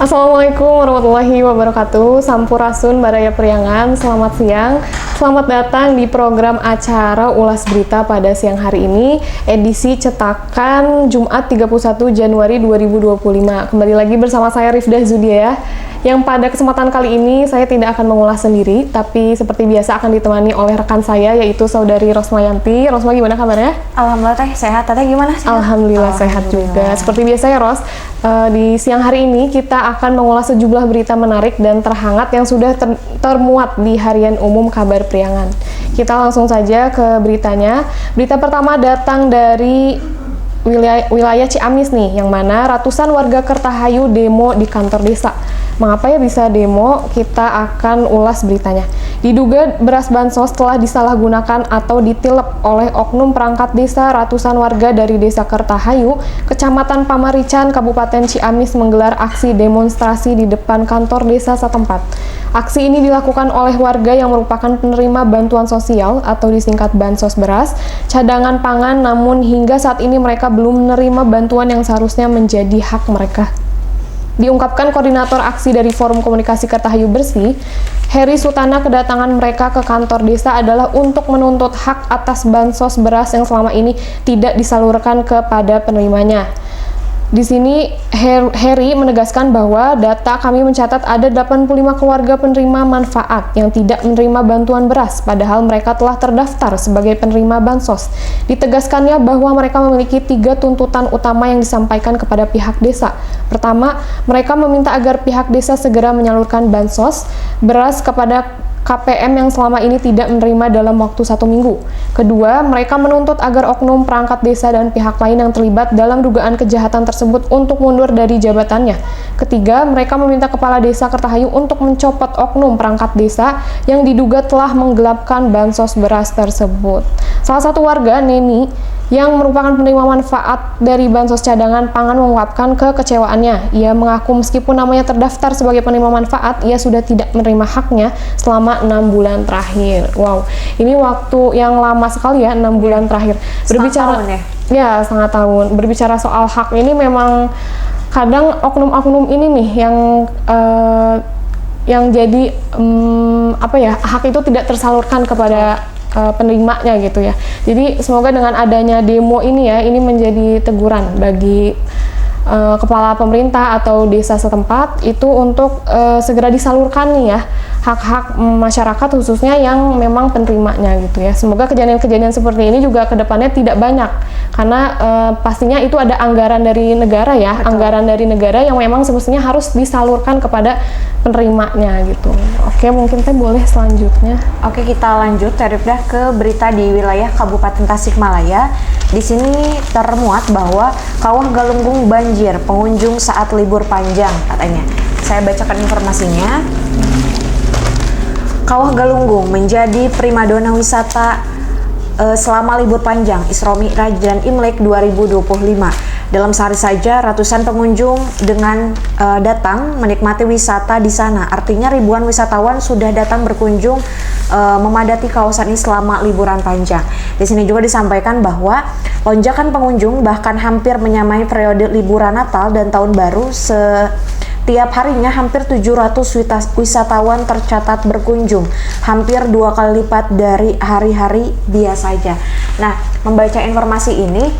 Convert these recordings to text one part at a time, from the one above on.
Assalamualaikum warahmatullahi wabarakatuh. Sampurasun Baraya Priangan, selamat siang. Selamat datang di program acara Ulas Berita pada siang hari ini, edisi cetakan Jumat 31 Januari 2025. Kembali lagi bersama saya Rifdah Zudia, yang pada kesempatan kali ini saya tidak akan mengulas sendiri, tapi seperti biasa akan ditemani oleh rekan saya, yaitu Saudari Rosmayanti. Rosma, gimana kabarnya? Alhamdulillah teh sehat. Teteh gimana sih? Alhamdulillah sehat juga. Seperti biasa ya Ros, di siang hari ini kita akan mengulas sejumlah berita menarik dan terhangat yang sudah termuat di Harian Umum Kabar Priangan. Kita langsung saja ke beritanya. Berita pertama datang dari wilayah Ciamis nih, yang mana ratusan warga Kertahayu demo di kantor desa. Mengapa ya bisa demo? Kita akan ulas beritanya. Diduga beras bansos telah disalahgunakan atau ditilep oleh oknum perangkat desa, ratusan warga dari Desa Kertahayu, Kecamatan Pamarican, Kabupaten Ciamis menggelar aksi demonstrasi di depan kantor desa setempat. Aksi ini dilakukan oleh warga yang merupakan penerima bantuan sosial atau disingkat bansos beras, cadangan pangan, namun hingga saat ini mereka belum menerima bantuan yang seharusnya menjadi hak mereka. Diungkapkan koordinator aksi dari Forum Komunikasi Kertahayu Bersih, Heri Sutana, kedatangan mereka ke kantor desa adalah untuk menuntut hak atas bansos beras yang selama ini tidak disalurkan kepada penerimanya. Di sini Heri menegaskan bahwa data kami mencatat ada 85 keluarga penerima manfaat yang tidak menerima bantuan beras, padahal mereka telah terdaftar sebagai penerima bansos. Ditegaskannya bahwa mereka memiliki 3 tuntutan utama yang disampaikan kepada pihak desa. Pertama, mereka meminta agar pihak desa segera menyalurkan bansos beras kepada KPM yang selama ini tidak menerima dalam waktu 1 minggu. Kedua, mereka menuntut agar oknum perangkat desa dan pihak lain yang terlibat dalam dugaan kejahatan tersebut untuk mundur dari jabatannya. Ketiga, mereka meminta Kepala Desa Kertahayu untuk mencopot oknum perangkat desa yang diduga telah menggelapkan bansos beras tersebut. Salah satu warga, Neni, yang merupakan penerima manfaat dari bansos cadangan pangan mengungkapkan kekecewaannya. Ia mengaku meskipun namanya terdaftar sebagai penerima manfaat, ia sudah tidak menerima haknya selama 6 bulan terakhir. Wow, ini waktu yang lama sekali ya, 6 bulan terakhir. Berbicara setengah tahun ya? Setengah tahun. Berbicara soal hak ini memang kadang oknum-oknum ini nih yang jadi hak itu tidak tersalurkan kepada penerimanya gitu ya. Jadi semoga dengan adanya demo ini ya, ini menjadi teguran bagi kepala pemerintah atau desa setempat itu untuk segera disalurkan nih ya hak-hak masyarakat khususnya yang memang penerimanya gitu ya. Semoga kejadian-kejadian seperti ini juga kedepannya tidak banyak karena pastinya itu ada anggaran dari negara ya. Betul. Anggaran dari negara yang memang semestinya harus disalurkan kepada penerimanya gitu. Oke, mungkin teh boleh selanjutnya. Oke, kita lanjut Rifdah ke berita di wilayah Kabupaten Tasikmalaya. Di sini termuat bahwa Kawah Galunggung banjir pengunjung saat libur panjang katanya. Saya bacakan informasinya. Kawah Galunggung menjadi primadona wisata selama libur panjang Isra Mi'raj dan Imlek 2025. Dalam sehari saja ratusan pengunjung dengan datang menikmati wisata di sana. Artinya ribuan wisatawan sudah datang berkunjung memadati kawasan ini selama liburan panjang. Di sini juga disampaikan bahwa lonjakan pengunjung bahkan hampir menyamai periode liburan Natal dan Tahun Baru. Tiap harinya hampir 700 wisatawan tercatat berkunjung, hampir 2 kali lipat dari hari-hari biasa saja. Nah, membaca informasi ini,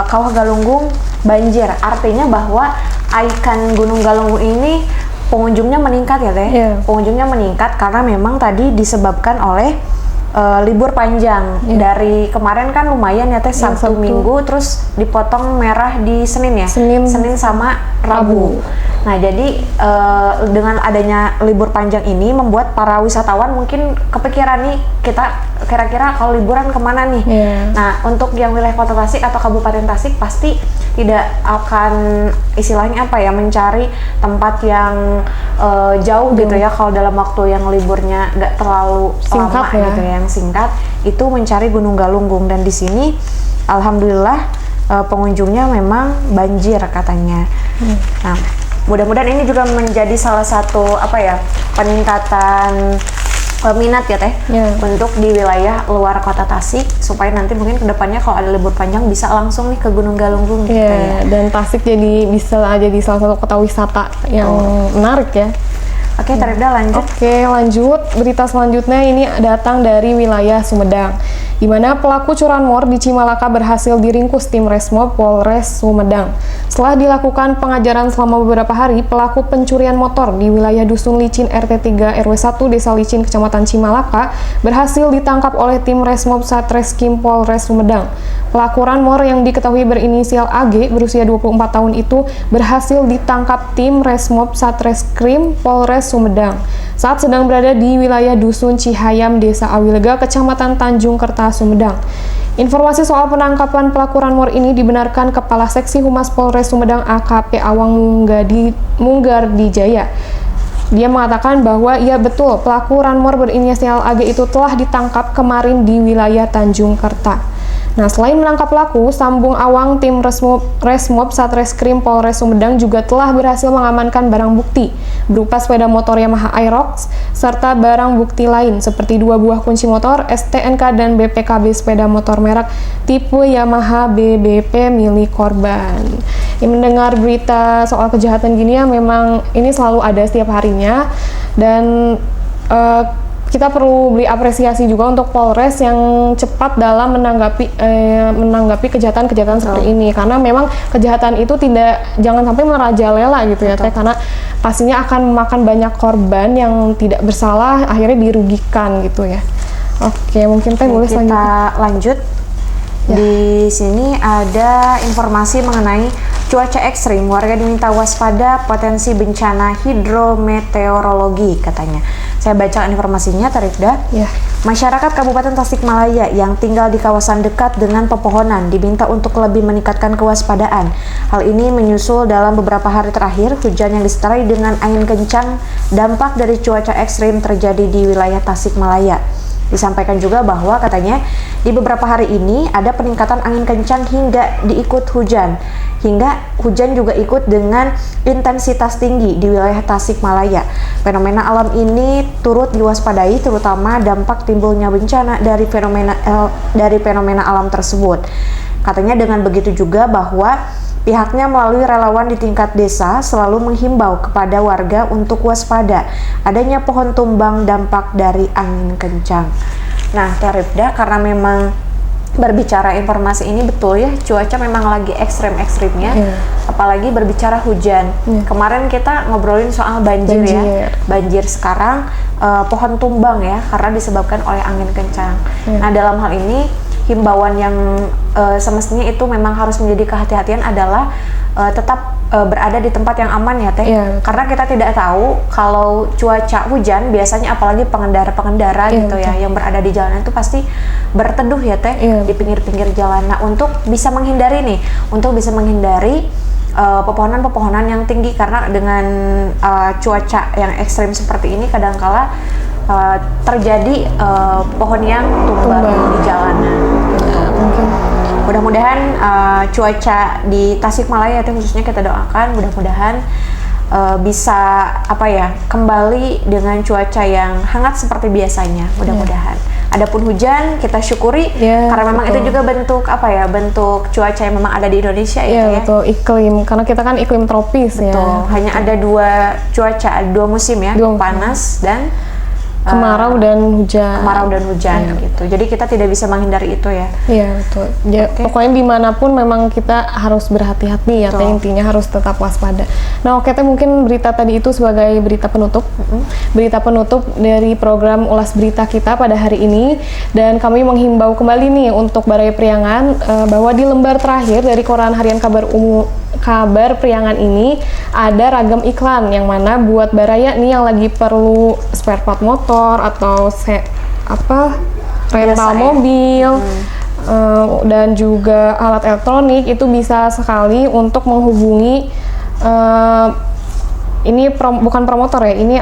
Kawah Galunggung banjir, artinya bahwa ikon Gunung Galunggung ini pengunjungnya meningkat ya Teh? Yeah. Pengunjungnya meningkat karena memang tadi disebabkan oleh libur panjang. Dari kemarin kan lumayan ya Teh, Sabtu Minggu, terus dipotong merah di Senin ya? Senin sama Rabu. Nah, jadi dengan adanya libur panjang ini membuat para wisatawan mungkin kepikiran nih, kita kira-kira kalau liburan kemana nih? Nah, untuk yang wilayah Kota Tasik atau Kabupaten Tasik pasti tidak akan istilahnya mencari tempat yang jauh gitu ya, kalau dalam waktu yang liburnya nggak terlalu singkat lama gitu ya, yang singkat, itu mencari Gunung Galunggung. Dan di sini alhamdulillah pengunjungnya memang banjir katanya. Nah, mudah-mudahan ini juga menjadi salah satu peningkatan minat ya Teh untuk di wilayah luar kota Tasik, supaya nanti mungkin kedepannya kalau ada libur panjang bisa langsung nih ke Gunung Galunggung gitu ya. Dan Tasik jadi bisa jadi salah satu kota wisata yang menarik ya. Oke, Tarifda lanjut. Oke, lanjut. Berita selanjutnya ini datang dari wilayah Sumedang, di mana pelaku curanmor di Cimalaka berhasil diringkus tim Resmob Polres Sumedang. Setelah dilakukan pengajaran selama beberapa hari, pelaku pencurian motor di wilayah Dusun Licin RT 3 RW 1 Desa Licin Kecamatan Cimalaka berhasil ditangkap oleh tim Resmob Satreskrim Polres Sumedang. Pelaku ranmor yang diketahui berinisial AG berusia 24 tahun itu berhasil ditangkap tim Resmob Satreskrim Polres Sumedang saat sedang berada di wilayah Dusun Cihayam, Desa Awilega, Kecamatan Tanjung Kerta, Sumedang. Informasi soal penangkapan pelaku ranmor ini dibenarkan Kepala Seksi Humas Polres Sumedang AKP Awang Munggardijaya. Dia mengatakan bahwa ia betul pelaku ranmor berinisial AG itu telah ditangkap kemarin di wilayah Tanjung Kerta. Nah, selain menangkap pelaku, Sambung Awang tim Resmob Satreskrim Polres Sumedang juga telah berhasil mengamankan barang bukti berupa sepeda motor Yamaha Aerox serta barang bukti lain seperti 2 buah kunci motor, STNK dan BPKB sepeda motor merek tipe Yamaha BBP milik korban. Mendengar berita soal kejahatan gini ya, memang ini selalu ada setiap harinya, dan kita perlu beri apresiasi juga untuk Polres yang cepat dalam menanggapi kejahatan-kejahatan seperti ini, karena memang kejahatan itu jangan sampai merajalela gitu ya Teh, karena pastinya akan memakan banyak korban yang tidak bersalah akhirnya dirugikan gitu ya. Oke, mungkin Teh boleh kita lanjut. Di sini ada informasi mengenai cuaca ekstrim. Warga diminta waspada potensi bencana hidrometeorologi katanya. Saya baca informasinya, Tarifda. Masyarakat Kabupaten Tasikmalaya yang tinggal di kawasan dekat dengan pepohonan diminta untuk lebih meningkatkan kewaspadaan. Hal ini menyusul dalam beberapa hari terakhir hujan yang disertai dengan angin kencang dampak dari cuaca ekstrim terjadi di wilayah Tasikmalaya. Disampaikan juga bahwa katanya di beberapa hari ini ada peningkatan angin kencang hingga diikut hujan. Hingga hujan juga ikut dengan intensitas tinggi di wilayah Tasikmalaya. Fenomena alam ini turut diwaspadai, terutama dampak timbulnya bencana dari fenomena alam tersebut. Katanya dengan begitu juga bahwa pihaknya melalui relawan di tingkat desa selalu menghimbau kepada warga untuk waspada adanya pohon tumbang dampak dari angin kencang. Nah, Tarifda, karena memang berbicara informasi ini betul ya, cuaca memang lagi ekstrim-ekstrimnya, apalagi berbicara hujan. Kemarin kita ngobrolin soal banjir ya, banjir sekarang pohon tumbang ya, karena disebabkan oleh angin kencang. Nah, dalam hal ini himbauan yang semestinya itu memang harus menjadi kehati-hatian adalah tetap berada di tempat yang aman ya Teh, karena kita tidak tahu kalau cuaca hujan biasanya apalagi pengendara-pengendara gitu ya yang berada di jalanan itu pasti berteduh ya Teh di pinggir-pinggir jalan. Nah, untuk bisa menghindari pepohonan-pepohonan yang tinggi, karena dengan cuaca yang ekstrim seperti ini kadangkala terjadi pohon yang tumbang di jalanan. Mudah-mudahan cuaca di Tasikmalaya itu khususnya kita doakan mudah-mudahan bisa kembali dengan cuaca yang hangat seperti biasanya, mudah-mudahan. Adapun hujan kita syukuri karena memang itu juga bentuk bentuk cuaca yang memang ada di Indonesia ya. Betul, iklim, karena kita kan iklim tropis ya. Hanya ada dua musim ya, panas dan kemarau dan hujan. Gitu. Jadi kita tidak bisa menghindari itu ya. Iya, betul. Pokoknya dimanapun memang kita harus berhati-hati ya, Teh, intinya harus tetap waspada. Nah, oke Teh, mungkin berita tadi itu sebagai berita penutup. Berita penutup dari program Ulas Berita kita pada hari ini, dan kami menghimbau kembali nih untuk Barai Priangan bahwa di lembar terakhir dari Koran Harian Kabar Priangan ini ada ragam iklan, yang mana buat Baraya nih yang lagi perlu spare part motor atau rental mobil dan juga alat elektronik, itu bisa sekali untuk menghubungi ini bukan promotor ya, ini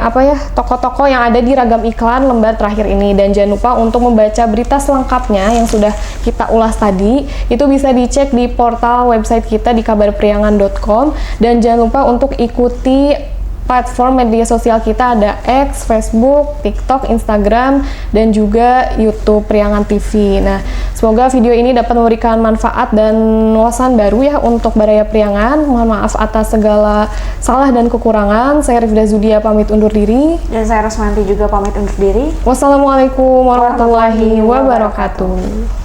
toko-toko yang ada di ragam iklan lembar terakhir ini. Dan jangan lupa untuk membaca berita selengkapnya yang sudah kita ulas tadi, itu bisa dicek di portal website kita di kabarpriangan.com. Dan jangan lupa untuk ikuti platform media sosial kita, ada X, Facebook, TikTok, Instagram, dan juga YouTube Priangan TV. Nah, semoga video ini dapat memberikan manfaat dan wawasan baru ya untuk Baraya Priangan. Mohon maaf atas segala salah dan kekurangan. Saya Rifda Zudia pamit undur diri. Dan saya Rosmanti juga pamit undur diri. Wassalamualaikum warahmatullahi wabarakatuh.